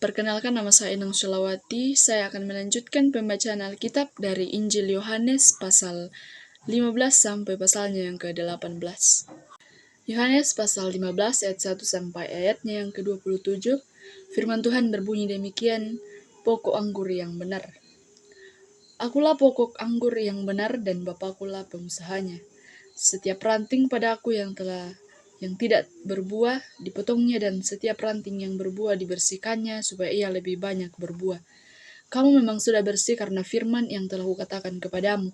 Perkenalkan, nama saya Inang Sulawati. Saya akan melanjutkan pembacaan Alkitab dari Injil Yohanes pasal 15 sampai pasalnya yang ke-18. Yohanes pasal 15 ayat 1 sampai ayatnya yang ke-27. Firman Tuhan berbunyi demikian, pokok anggur yang benar. Akulah pokok anggur yang benar dan Bapakulah pengusahanya. Setiap ranting pada aku yang tidak berbuah dipotongnya, dan setiap ranting yang berbuah dibersihkannya supaya ia lebih banyak berbuah. Kamu memang sudah bersih karena firman yang telah kukatakan kepadamu.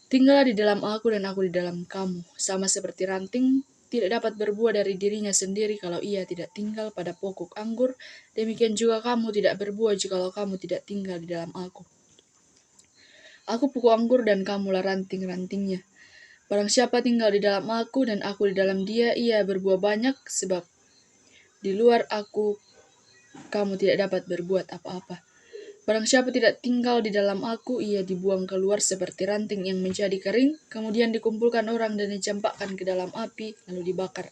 Tinggallah di dalam aku dan aku di dalam kamu. Sama seperti ranting tidak dapat berbuah dari dirinya sendiri kalau ia tidak tinggal pada pokok anggur, demikian juga kamu tidak berbuah jikalau kamu tidak tinggal di dalam aku. Aku pokok anggur dan kamulah ranting-rantingnya. Barang siapa tinggal di dalam aku dan aku di dalam dia, ia berbuah banyak, sebab di luar aku kamu tidak dapat berbuat apa-apa. Barang siapa tidak tinggal di dalam aku, ia dibuang keluar seperti ranting yang menjadi kering, kemudian dikumpulkan orang dan dicampakkan ke dalam api, lalu dibakar.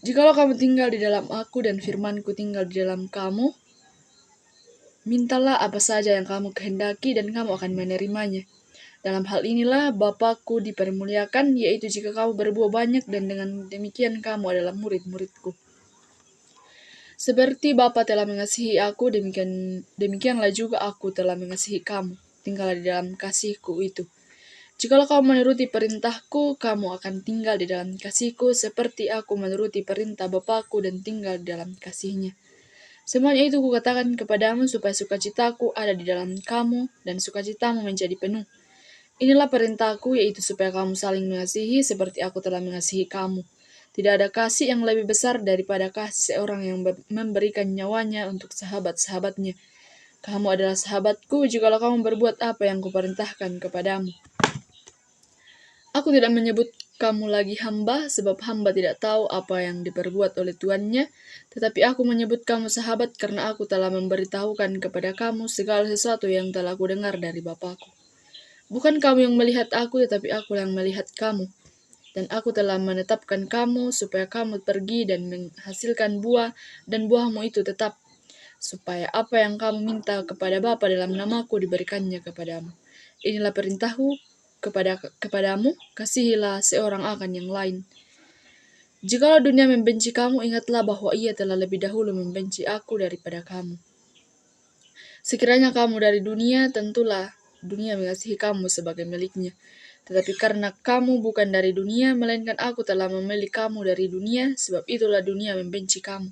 Jikalau kamu tinggal di dalam aku dan firmanku tinggal di dalam kamu, mintalah apa saja yang kamu kehendaki dan kamu akan menerimanya. Dalam hal inilah Bapakku dipermuliakan, yaitu jika kamu berbuah banyak, dan dengan demikian kamu adalah murid-muridku. Seperti Bapa telah mengasihi aku, demikianlah juga aku telah mengasihi kamu. Tinggallah di dalam kasihku itu. Jikalau kamu menuruti perintahku, kamu akan tinggal di dalam kasihku, seperti aku menuruti perintah Bapakku dan tinggal di dalam kasihnya. Semuanya itu kukatakan kepadamu supaya sukacitaku ada di dalam kamu, dan sukacitamu menjadi penuh. Inilah perintahku, yaitu supaya kamu saling mengasihi seperti aku telah mengasihi kamu. Tidak ada kasih yang lebih besar daripada kasih seorang yang memberikan nyawanya untuk sahabat-sahabatnya. Kamu adalah sahabatku jikalau kamu berbuat apa yang kuperintahkan kepadamu. Aku tidak menyebut kamu lagi hamba, sebab hamba tidak tahu apa yang diperbuat oleh tuannya, tetapi aku menyebut kamu sahabat karena aku telah memberitahukan kepada kamu segala sesuatu yang telah kudengar dari Bapakku. Bukan kamu yang melihat aku, tetapi aku yang melihat kamu. Dan aku telah menetapkan kamu supaya kamu pergi dan menghasilkan buah, dan buahmu itu tetap, supaya apa yang kamu minta kepada Bapa dalam namaku diberikannya kepadamu. Inilah perintahku kepadamu, kasihilah seorang akan yang lain. Jikalau dunia membenci kamu, ingatlah bahwa ia telah lebih dahulu membenci aku daripada kamu. Sekiranya kamu dari dunia, tentulah dunia mengasihi kamu sebagai miliknya. Tetapi karena kamu bukan dari dunia, melainkan aku telah memilih kamu dari dunia, sebab itulah dunia membenci kamu.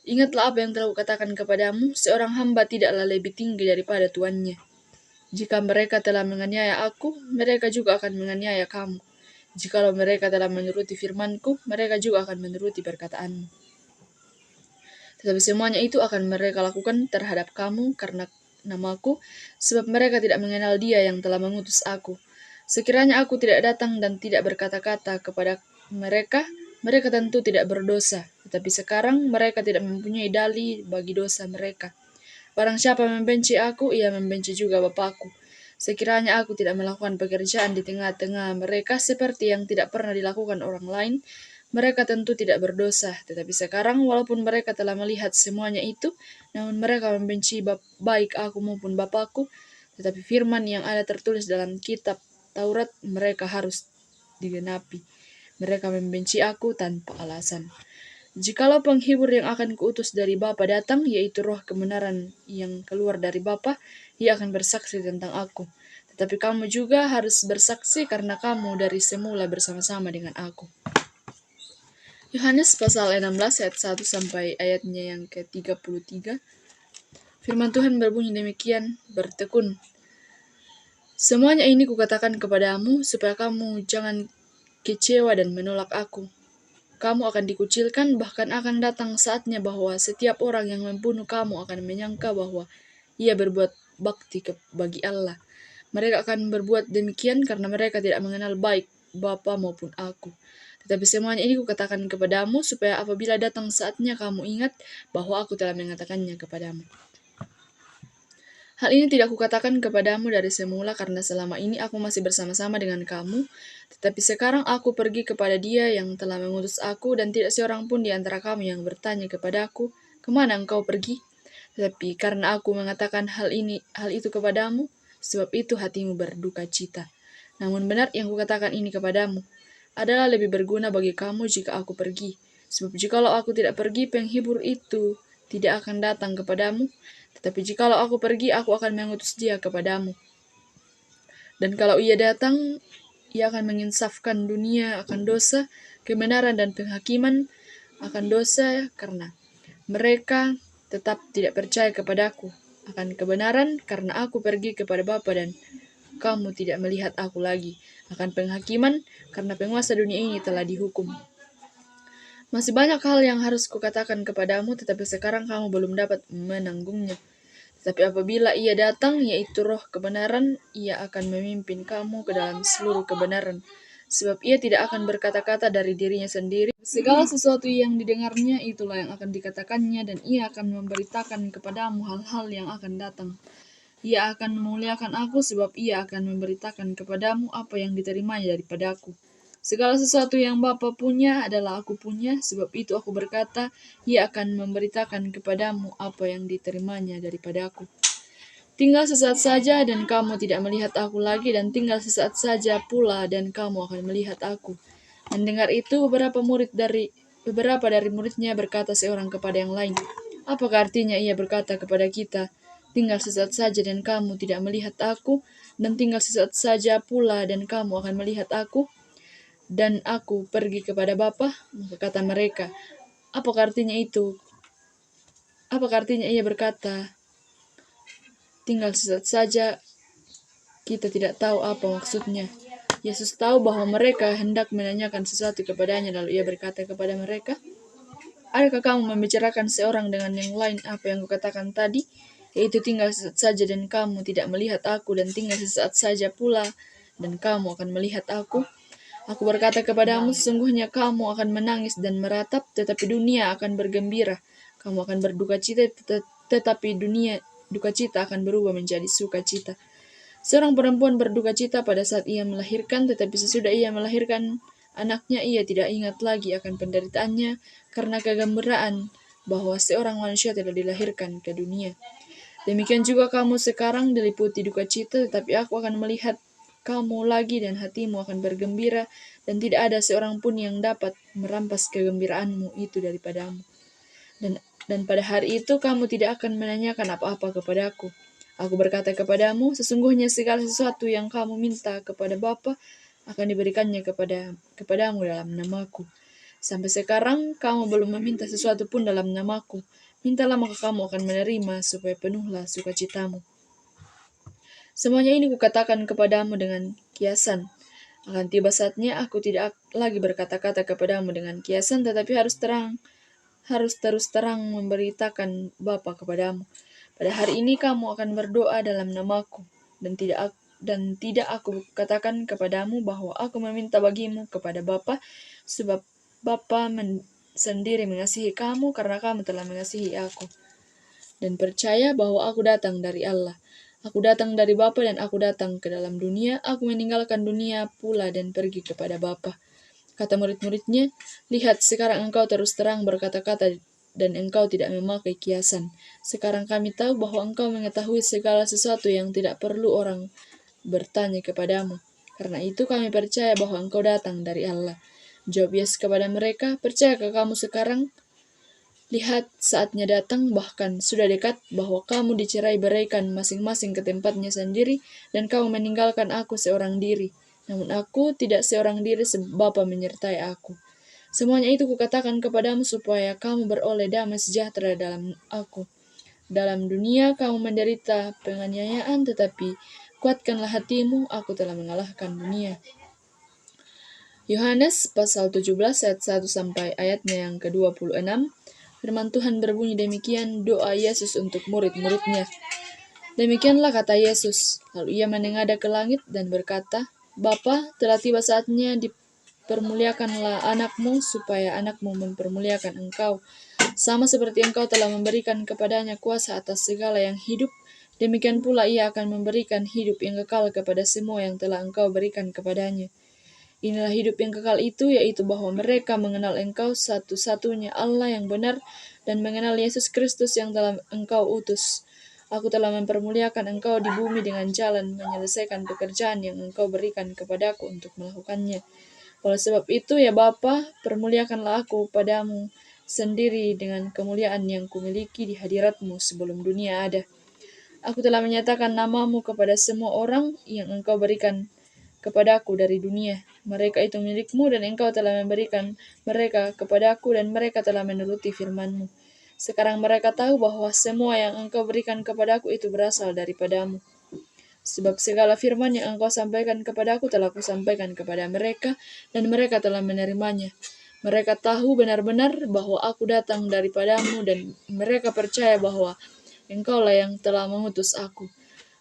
Ingatlah apa yang telah kukatakan kepadamu, seorang hamba tidaklah lebih tinggi daripada tuannya. Jika mereka telah menganiaya aku, mereka juga akan menganiaya kamu. Jikalau mereka telah menuruti firmanku, mereka juga akan menuruti perkataanmu. Tetapi semuanya itu akan mereka lakukan terhadap kamu karena namaku, sebab mereka tidak mengenal Dia yang telah mengutus aku. Sekiranya aku tidak datang dan tidak berkata-kata kepada mereka, mereka tentu tidak berdosa. Tetapi sekarang mereka tidak mempunyai dalih bagi dosa mereka. Barang siapa membenci aku, ia membenci juga Bapakku. Sekiranya aku tidak melakukan pekerjaan di tengah-tengah mereka seperti yang tidak pernah dilakukan orang lain, mereka tentu tidak berdosa. Tetapi sekarang walaupun mereka telah melihat semuanya itu, namun mereka membenci baik aku maupun Bapakku. Tetapi firman yang ada tertulis dalam kitab Taurat mereka harus digenapi. Mereka membenci aku tanpa alasan. Jikalau penghibur yang akan kuutus dari Bapa datang, yaitu roh kebenaran yang keluar dari Bapa, ia akan bersaksi tentang aku. Tetapi kamu juga harus bersaksi karena kamu dari semula bersama-sama dengan aku. Yohanes pasal 16 ayat 1 sampai ayatnya yang ke-33. Firman Tuhan berbunyi demikian, bertekun. Semuanya ini kukatakan kepadamu supaya kamu jangan kecewa dan menolak aku. Kamu akan dikucilkan, bahkan akan datang saatnya bahwa setiap orang yang membunuh kamu akan menyangka bahwa ia berbuat bakti bagi Allah. Mereka akan berbuat demikian karena mereka tidak mengenal baik Bapa maupun aku. Tetapi semuanya ini kukatakan kepadamu supaya apabila datang saatnya kamu ingat bahwa aku telah mengatakannya kepadamu. Hal ini tidak kukatakan kepadamu dari semula karena selama ini aku masih bersama-sama dengan kamu, tetapi sekarang aku pergi kepada Dia yang telah mengutus aku dan tidak seorang pun di antara kamu yang bertanya kepadaku, kemana engkau pergi? Tetapi karena aku mengatakan hal itu kepadamu, sebab itu hatimu berduka cita. Namun benar yang kukatakan ini kepadamu adalah lebih berguna bagi kamu jika aku pergi. Sebab jikalau aku tidak pergi, penghibur itu tidak akan datang kepadamu. Tetapi jikalau aku pergi, aku akan mengutus Dia kepadamu. Dan kalau Ia datang, Ia akan menginsafkan dunia akan dosa, kebenaran dan penghakiman akan dosa karena mereka tetap tidak percaya kepadaku, akan kebenaran karena aku pergi kepada Bapa dan kamu tidak melihat aku lagi, akan penghakiman karena penguasa dunia ini telah dihukum. Masih banyak hal yang harus kukatakan kepadamu, tetapi sekarang kamu belum dapat menanggungnya. Tetapi apabila Ia datang, yaitu Roh kebenaran, Ia akan memimpin kamu ke dalam seluruh kebenaran. Sebab Ia tidak akan berkata-kata dari dirinya sendiri. Segala sesuatu yang didengarnya, itulah yang akan dikatakannya, dan Ia akan memberitakan kepadamu hal-hal yang akan datang. Ia akan memuliakan aku, sebab Ia akan memberitakan kepadamu apa yang diterimanya daripadaku. Segala sesuatu yang Bapa punya adalah aku punya, sebab itu aku berkata, Ia akan memberitakan kepadamu apa yang diterimanya daripadaku. Tinggal sesaat saja dan kamu tidak melihat aku lagi, dan tinggal sesaat saja pula dan kamu akan melihat aku. Mendengar itu, beberapa dari muridnya berkata seorang kepada yang lain, apakah artinya Ia berkata kepada kita, tinggal sesaat saja dan kamu tidak melihat aku, dan tinggal sesaat saja pula dan kamu akan melihat aku, dan aku pergi kepada Bapa? Maka kata mereka, apakah artinya itu? Apakah artinya Ia berkata, tinggal sesaat saja, kita tidak tahu apa maksudnya. Yesus tahu bahwa mereka hendak menanyakan sesuatu kepadanya, lalu Ia berkata kepada mereka, adakah kamu membicarakan seorang dengan yang lain apa yang kukatakan tadi? Yaitu tinggal sesaat saja dan kamu tidak melihat aku, dan tinggal sesaat saja pula dan kamu akan melihat aku. Aku berkata kepadamu, sesungguhnya kamu akan menangis dan meratap, tetapi dunia akan bergembira. Kamu akan berduka cita, tetapi duka cita akan berubah menjadi sukacita. Seorang perempuan berduka cita pada saat ia melahirkan, tetapi sesudah ia melahirkan anaknya, ia tidak ingat lagi akan penderitaannya karena kegembiraan bahwa seorang manusia telah dilahirkan ke dunia. Demikian juga kamu sekarang diliputi duka cita, tetapi aku akan melihat kamu lagi dan hatimu akan bergembira, dan tidak ada seorang pun yang dapat merampas kegembiraanmu itu daripadamu. Dan pada hari itu kamu tidak akan menanyakan apa-apa kepadaku. Aku berkata kepadamu, sesungguhnya segala sesuatu yang kamu minta kepada Bapa akan diberikannya kepadamu dalam namaku. Sampai sekarang kamu belum meminta sesuatu pun dalam namaku. Mintalah maka kamu akan menerima supaya penuhlah sukacitamu. Semuanya ini kukatakan kepadamu dengan kiasan. Akan tiba saatnya aku tidak lagi berkata-kata kepadamu dengan kiasan, tetapi harus terus terang memberitakan Bapa kepadamu. Pada hari ini kamu akan berdoa dalam namaku, dan tidak aku katakan kepadamu bahwa aku meminta bagimu kepada Bapa, sebab Bapa sendiri mengasihi kamu karena kamu telah mengasihi aku, dan percaya bahwa aku datang dari Allah. Aku datang dari Bapa dan aku datang ke dalam dunia, aku meninggalkan dunia pula dan pergi kepada Bapa. Kata murid-muridnya, lihat sekarang engkau terus terang berkata-kata dan engkau tidak memakai kiasan. Sekarang kami tahu bahwa engkau mengetahui segala sesuatu yang tidak perlu orang bertanya kepadamu. Karena itu kami percaya bahwa engkau datang dari Allah. Jawab Yesus kepada mereka, percayakah kamu sekarang? Lihat, saatnya datang, bahkan sudah dekat, bahwa kamu dicerai beraikan masing-masing ke tempatnya sendiri, dan kamu meninggalkan aku seorang diri. Namun aku tidak seorang diri, sebab Bapa menyertai aku. Semuanya itu kukatakan kepadamu supaya kamu beroleh damai sejahtera dalam aku. Dalam dunia kamu menderita penganiayaan, tetapi kuatkanlah hatimu, aku telah mengalahkan dunia. Yohanes pasal 17 ayat 1 sampai ayatnya yang ke-26. Firman Tuhan berbunyi demikian, doa Yesus untuk murid-muridnya. Demikianlah kata Yesus, lalu ia menengadah ke langit dan berkata, Bapa, telah tiba saatnya dipermuliakanlah anakmu, supaya anakmu mempermuliakan engkau, sama seperti engkau telah memberikan kepadanya kuasa atas segala yang hidup, Demikian pula ia akan memberikan hidup yang kekal kepada semua yang telah Engkau berikan kepadanya. Inilah hidup yang kekal itu, yaitu bahwa mereka mengenal Engkau satu-satunya Allah yang benar dan mengenal Yesus Kristus yang telah Engkau utus. Aku telah mempermuliakan Engkau di bumi dengan jalan menyelesaikan pekerjaan yang Engkau berikan kepadaku untuk melakukannya. Oleh sebab itu, ya Bapa, permuliakanlah aku padamu sendiri dengan kemuliaan yang kumiliki di hadirat-Mu sebelum dunia ada. Aku telah menyatakan namamu kepada semua orang yang Engkau berikan kepadaku dari dunia. Mereka itu milikmu dan Engkau telah memberikan mereka kepadaku dan mereka telah menuruti firman-Mu. Sekarang mereka tahu bahwa semua yang Engkau berikan kepadaku itu berasal daripadamu. Sebab segala firman yang Engkau sampaikan kepadaku telah kusampaikan kepada mereka dan mereka telah menerimanya. Mereka tahu benar-benar bahwa aku datang daripadamu dan mereka percaya bahwa Engkaulah yang telah mengutus aku.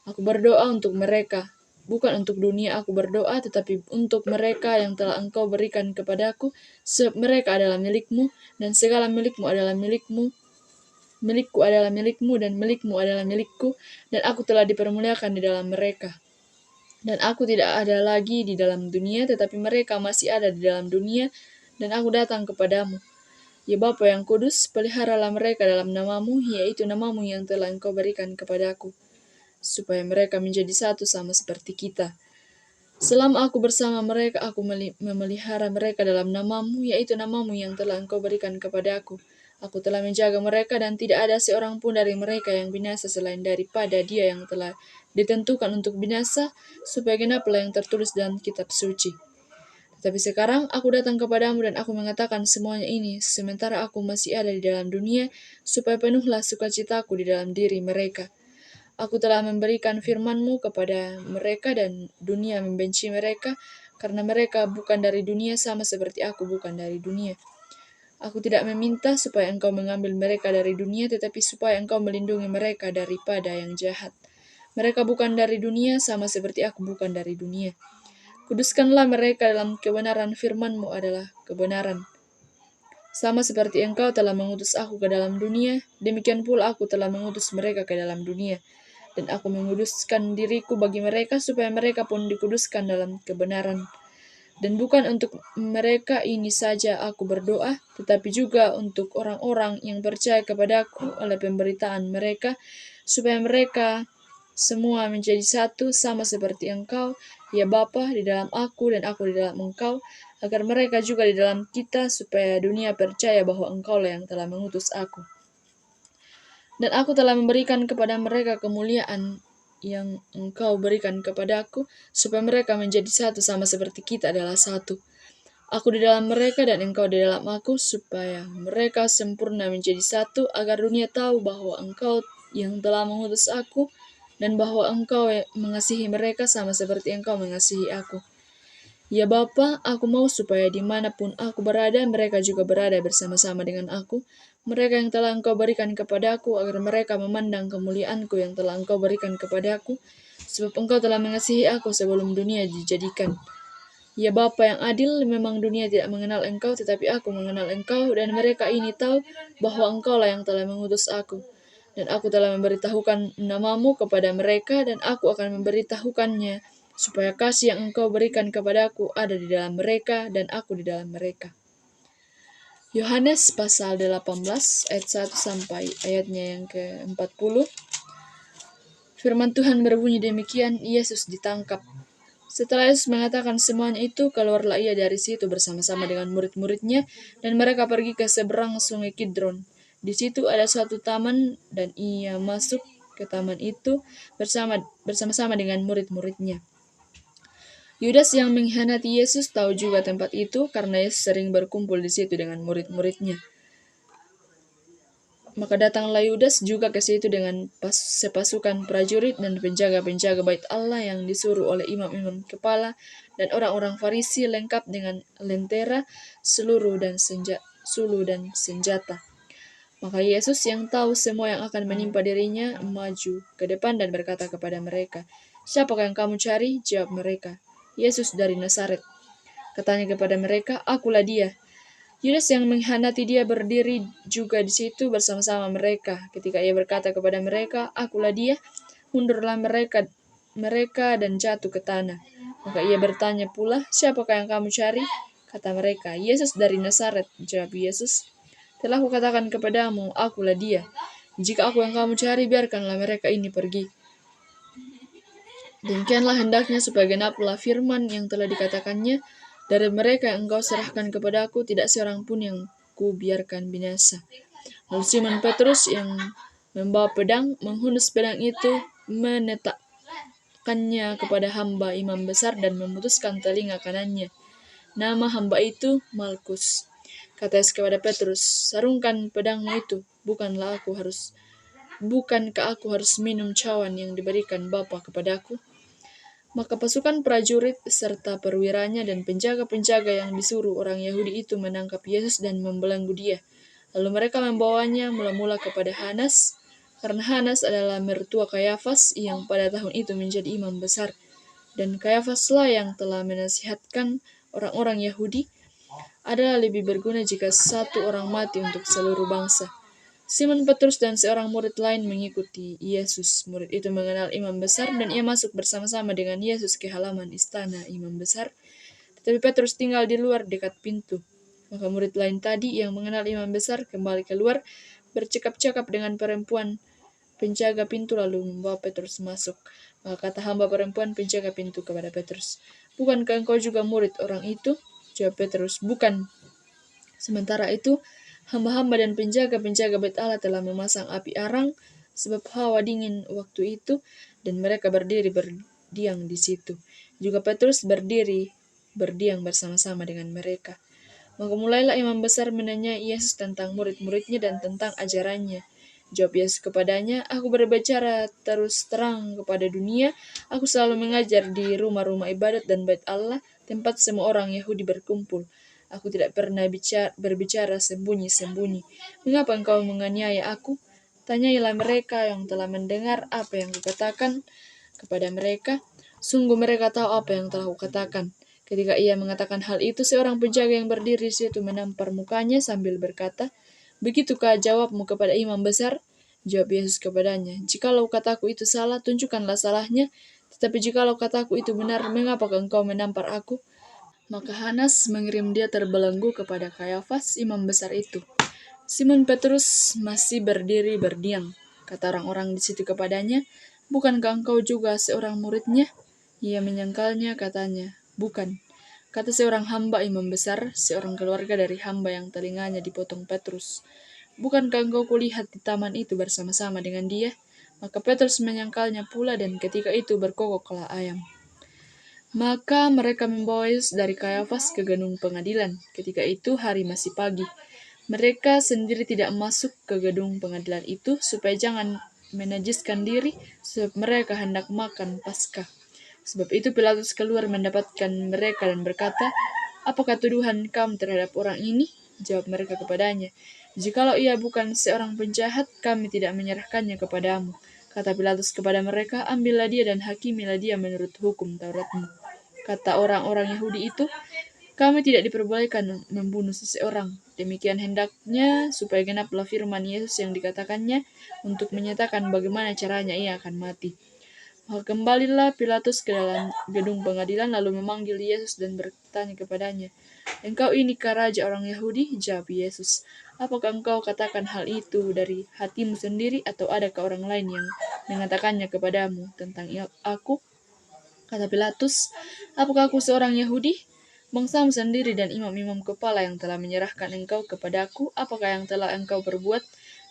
Aku berdoa untuk mereka, bukan untuk dunia aku berdoa, tetapi untuk mereka yang telah Engkau berikan kepadaku, sebab mereka adalah milikmu, dan segala milikmu adalah milikmu, milikku adalah milikmu, dan milikmu adalah milikku, dan aku telah dipermuliakan di dalam mereka. Dan aku tidak ada lagi di dalam dunia, tetapi mereka masih ada di dalam dunia, dan aku datang kepadamu. Ya Bapa yang kudus, peliharalah mereka dalam namamu, yaitu namamu yang telah Engkau berikan kepadaku, supaya mereka menjadi satu sama seperti kita. Selama aku bersama mereka, aku memelihara mereka dalam namamu, yaitu namamu yang telah Engkau berikan kepadaku. Aku telah menjaga mereka dan tidak ada seorang pun dari mereka yang binasa selain daripada dia yang telah ditentukan untuk binasa, supaya genaplah yang tertulis dalam kitab suci. Tapi sekarang aku datang kepadamu dan aku mengatakan semuanya ini, sementara aku masih ada di dalam dunia, supaya penuhlah sukacitaku di dalam diri mereka. Aku telah memberikan firman-Mu kepada mereka dan dunia membenci mereka, karena mereka bukan dari dunia sama seperti aku bukan dari dunia. Aku tidak meminta supaya Engkau mengambil mereka dari dunia, tetapi supaya Engkau melindungi mereka daripada yang jahat. Mereka bukan dari dunia sama seperti aku bukan dari dunia. Kuduskanlah mereka dalam kebenaran, firman-Mu adalah kebenaran. Sama seperti Engkau telah mengutus aku ke dalam dunia, demikian pula aku telah mengutus mereka ke dalam dunia. Dan aku menguduskan diriku bagi mereka, supaya mereka pun dikuduskan dalam kebenaran. Dan bukan untuk mereka ini saja aku berdoa, tetapi juga untuk orang-orang yang percaya kepadaku oleh pemberitaan mereka, supaya mereka semua menjadi satu sama seperti Engkau, ya Bapa, di dalam aku dan aku di dalam Engkau, agar mereka juga di dalam kita, supaya dunia percaya bahwa Engkaulah yang telah mengutus aku. Dan aku telah memberikan kepada mereka kemuliaan yang Engkau berikan kepadaku, supaya mereka menjadi satu sama seperti kita adalah satu. Aku di dalam mereka dan Engkau di dalam aku, supaya mereka sempurna menjadi satu, agar dunia tahu bahwa Engkau yang telah mengutus aku, dan bahwa Engkau mengasihi mereka sama seperti Engkau mengasihi aku. Ya Bapa, aku mau supaya dimanapun aku berada, mereka juga berada bersama-sama dengan aku, mereka yang telah Engkau berikan kepadaku, agar mereka memandang kemuliaanku yang telah Engkau berikan kepadaku, sebab Engkau telah mengasihi aku sebelum dunia dijadikan. Ya Bapa yang adil, memang dunia tidak mengenal Engkau, tetapi aku mengenal Engkau, dan mereka ini tahu bahwa Engkaulah yang telah mengutus aku. Dan aku telah memberitahukan namamu kepada mereka, dan aku akan memberitahukannya, supaya kasih yang Engkau berikan kepadaku ada di dalam mereka, dan aku di dalam mereka. Yohanes pasal 18 ayat 1 sampai ayatnya yang ke-40. Firman Tuhan berbunyi demikian, Yesus ditangkap. Setelah Yesus mengatakan semuanya itu, keluarlah ia dari situ bersama-sama dengan murid-muridnya, dan mereka pergi ke seberang sungai Kidron. Di situ ada suatu taman, dan ia masuk ke taman itu bersama-sama dengan murid-muridnya. Yudas yang mengkhianati Yesus tahu juga tempat itu, karena Yesus sering berkumpul di situ dengan murid-muridnya. Maka datanglah Yudas juga ke situ dengan sepasukan prajurit dan penjaga-penjaga bait Allah yang disuruh oleh imam-imam kepala dan orang-orang Farisi, lengkap dengan lentera, sulu dan senjata. Maka Yesus yang tahu semua yang akan menimpa dirinya, maju ke depan dan berkata kepada mereka, "Siapakah yang kamu cari?" Jawab mereka, "Yesus dari Nazaret." Katanya kepada mereka, "Akulah dia." Yudas yang mengkhianati dia berdiri juga di situ bersama-sama mereka. Ketika ia berkata kepada mereka, "Akulah dia," Mundurlah mereka dan jatuh ke tanah. Maka ia bertanya pula, siapakah yang kamu cari? Kata mereka, Yesus dari Nazaret. Jawab Yesus, telah kukatakan kepadamu, akulah dia. Jika aku yang kamu cari, biarkanlah mereka ini pergi. Demikianlah hendaknya supaya genaplah firman yang telah dikatakannya, dari mereka yang engkau serahkan kepadaku, tidak seorang pun yang kubiarkan binasa. Lalu Simon Petrus yang membawa pedang, menghunus pedang itu, menetapkannya kepada hamba imam besar dan memutuskan telinga kanannya. Nama hamba itu Malkus. Kata Yesus kepada Petrus, sarungkan pedangmu itu, bukankah aku harus minum cawan yang diberikan Bapa kepadaku? Maka pasukan prajurit serta perwiranya dan penjaga-penjaga yang disuruh orang Yahudi itu menangkap Yesus dan membelenggu dia. Lalu mereka membawanya mula-mula kepada Hanas, karena Hanas adalah mertua Kayafas yang pada tahun itu menjadi imam besar. Dan Kayafaslah yang telah menasihatkan orang-orang Yahudi, adalah lebih berguna jika satu orang mati untuk seluruh bangsa. Simon Petrus dan seorang murid lain mengikuti Yesus. Murid itu mengenal imam besar dan ia masuk bersama-sama dengan Yesus ke halaman istana imam besar. Tetapi Petrus tinggal di luar dekat pintu. Maka murid lain tadi yang mengenal imam besar kembali keluar, bercakap-cakap dengan perempuan penjaga pintu lalu membawa Petrus masuk. Maka kata hamba perempuan penjaga pintu kepada Petrus, bukankah engkau juga murid orang itu? Jawab Petrus, bukan. Sementara itu, hamba-hamba dan penjaga-penjaga Bait Allah telah memasang api arang, sebab hawa dingin waktu itu, dan mereka berdiri berdiam di situ. Juga Petrus berdiri berdiam bersama-sama dengan mereka. Maka mulailah imam besar menanyai Yesus tentang murid-muridnya dan tentang ajarannya. Jawab Yesus kepadanya, aku berbicara terus terang kepada dunia, aku selalu mengajar di rumah-rumah ibadat dan Bait Allah, tempat semua orang Yahudi berkumpul. Aku tidak pernah berbicara sembunyi-sembunyi. Mengapa engkau menganiaya aku? Tanyailah mereka yang telah mendengar apa yang kukatakan kepada mereka. Sungguh mereka tahu apa yang telah kukatakan. Ketika ia mengatakan hal itu, seorang penjaga yang berdiri di situ menampar mukanya sambil berkata, begitukah jawabmu kepada imam besar? Jawab Yesus kepadanya, jikalau kataku itu salah, tunjukkanlah salahnya. Tetapi jikalau kataku itu benar, mengapa engkau menampar aku? Maka Hanas mengirim dia terbelenggu kepada Kayafas, imam besar itu. Simon Petrus masih berdiri berdiam. Kata orang-orang di situ kepadanya, bukankah engkau juga seorang muridnya? Ia menyangkalnya, katanya, bukan. Kata seorang hamba imam besar, seorang keluarga dari hamba yang telinganya dipotong Petrus, bukankah engkau kulihat di taman itu bersama-sama dengan dia? Maka Petrus menyangkalnya pula dan ketika itu berkokoklah ayam. Maka mereka membawa Yesus dari Kayafas ke gedung pengadilan. Ketika itu hari masih pagi. Mereka sendiri tidak masuk ke gedung pengadilan itu supaya jangan menajiskan diri, sebab mereka hendak makan Paskah. Sebab itu Pilatus keluar mendapatkan mereka dan berkata, apakah tuduhan kamu terhadap orang ini? Jawab mereka kepadanya, jikalau ia bukan seorang penjahat, kami tidak menyerahkannya kepadamu. Kata Pilatus kepada mereka, ambillah dia dan hakimilah dia menurut hukum Tauratmu. Kata orang-orang Yahudi itu, kami tidak diperbolehkan membunuh seseorang. Demikian hendaknya supaya genaplah firman Yesus yang dikatakannya untuk menyatakan bagaimana caranya ia akan mati. Maka kembalilah Pilatus ke dalam gedung pengadilan lalu memanggil Yesus dan bertanya kepadanya, engkau inikah raja orang Yahudi? Jawab Yesus, apakah engkau katakan hal itu dari hatimu sendiri atau adakah orang lain yang mengatakannya kepadamu tentang aku? Kata Pilatus, apakah aku seorang Yahudi? Bangsamu sendiri dan imam-imam kepala yang telah menyerahkan engkau kepadaku, apakah yang telah engkau perbuat?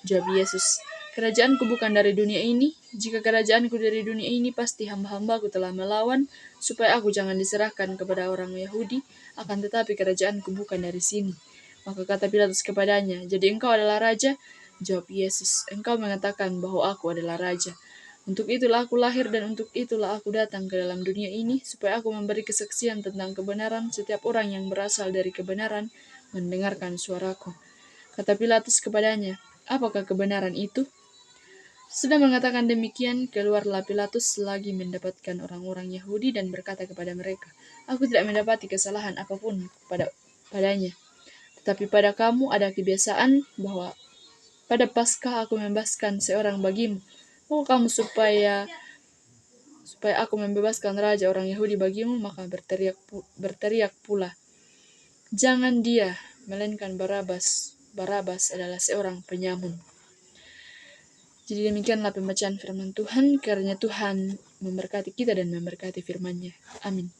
Jawab Yesus, kerajaanku bukan dari dunia ini. Jika kerajaanku dari dunia ini, pasti hamba-hambaku telah melawan, supaya aku jangan diserahkan kepada orang Yahudi, akan tetapi kerajaanku bukan dari sini. Maka kata Pilatus kepadanya, jadi engkau adalah raja? Jawab Yesus, engkau mengatakan bahwa aku adalah raja. Untuk itulah aku lahir dan untuk itulah aku datang ke dalam dunia ini, supaya aku memberi kesaksian tentang kebenaran. Setiap orang yang berasal dari kebenaran mendengarkan suaraku. Kata Pilatus kepadanya, apakah kebenaran itu? Sudah mengatakan demikian, keluarlah Pilatus lagi mendapatkan orang-orang Yahudi dan berkata kepada mereka, aku tidak mendapati kesalahan apapun padanya. Tetapi pada kamu ada kebiasaan bahwa pada Paskah aku membebaskan seorang bagimu. Mau kamu supaya supaya aku membebaskan raja orang Yahudi bagimu, maka berteriak pula, jangan dia, melainkan Barabas. Barabas adalah seorang penyamun. Jadi demikianlah pembacaan firman Tuhan, kiranya Tuhan memberkati kita dan memberkati firman-Nya. Amin.